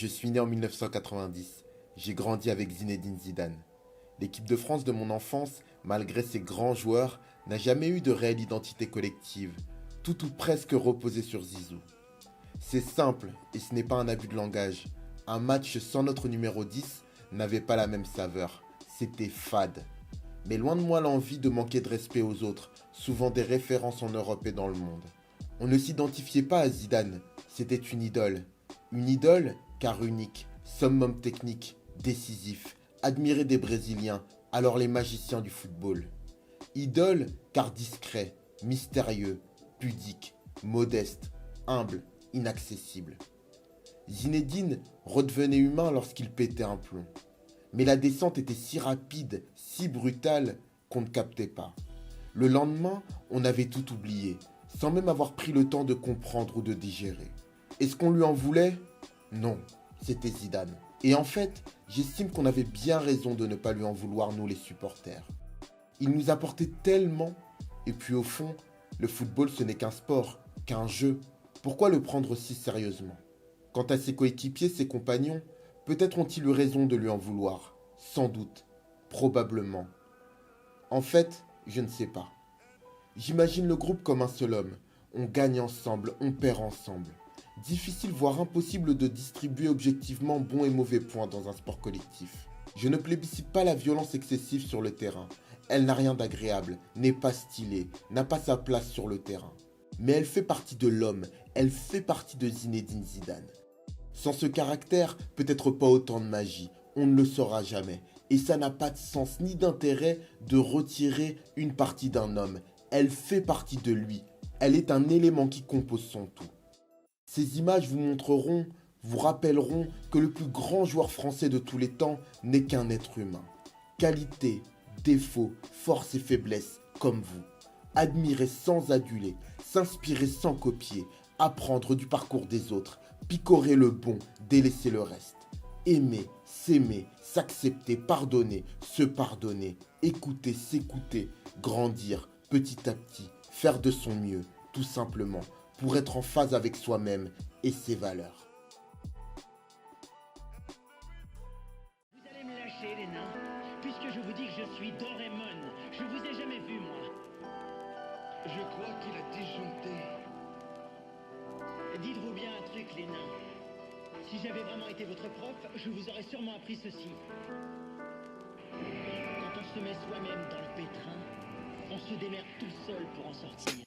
Je suis né en 1990. J'ai grandi avec Zinedine Zidane. L'équipe de France de mon enfance, malgré ses grands joueurs, n'a jamais eu de réelle identité collective. Tout ou presque reposait sur Zizou. C'est simple et ce n'est pas un abus de langage. Un match sans notre numéro 10 n'avait pas la même saveur. C'était fade. Mais loin de moi l'envie de manquer de respect aux autres, souvent des références en Europe et dans le monde. On ne s'identifiait pas à Zidane, c'était une idole. Une idole car unique, summum technique, décisif, admiré des Brésiliens, alors les magiciens du football. Idole car discret, mystérieux, pudique, modeste, humble, inaccessible. Zinedine redevenait humain lorsqu'il pétait un plomb. Mais la descente était si rapide, si brutale, qu'on ne captait pas. Le lendemain, on avait tout oublié, sans même avoir pris le temps de comprendre ou de digérer. Est-ce qu'on lui en voulait? Non, c'était Zidane. Et en fait, j'estime qu'on avait bien raison de ne pas lui en vouloir, nous les supporters. Il nous apportait tellement, et puis au fond, le football ce n'est qu'un sport, qu'un jeu. Pourquoi le prendre si sérieusement? Quant à ses coéquipiers, ses compagnons, peut-être ont-ils eu raison de lui en vouloir. Sans doute, probablement. En fait, je ne sais pas. J'imagine le groupe comme un seul homme. On gagne ensemble, on perd ensemble. Difficile voire impossible de distribuer objectivement bons et mauvais points dans un sport collectif. Je ne plébiscite pas la violence excessive sur le terrain. Elle n'a rien d'agréable, n'est pas stylée, n'a pas sa place sur le terrain. Mais elle fait partie de l'homme, elle fait partie de Zinedine Zidane. Sans ce caractère, peut-être pas autant de magie, on ne le saura jamais. Et ça n'a pas de sens ni d'intérêt de retirer une partie d'un homme. Elle fait partie de lui, elle est un élément qui compose son tout. Ces images vous montreront, vous rappelleront que le plus grand joueur français de tous les temps n'est qu'un être humain. Qualité, défauts, forces et faiblesses, comme vous. Admirer sans aduler, s'inspirer sans copier, apprendre du parcours des autres, picorer le bon, délaisser le reste. Aimer, s'aimer, s'accepter, pardonner, se pardonner, écouter, s'écouter, grandir petit à petit, faire de son mieux, tout simplement, pour être en phase avec soi-même et ses valeurs. Vous allez me lâcher, les nains, puisque je vous dis que je suis Doraemon. Je vous ai jamais vu, moi. Je crois qu'il a disjoncté. Dites-vous bien un truc, les nains. Si j'avais vraiment été votre prof, je vous aurais sûrement appris ceci. Quand on se met soi-même dans le pétrin, on se démerde tout seul pour en sortir.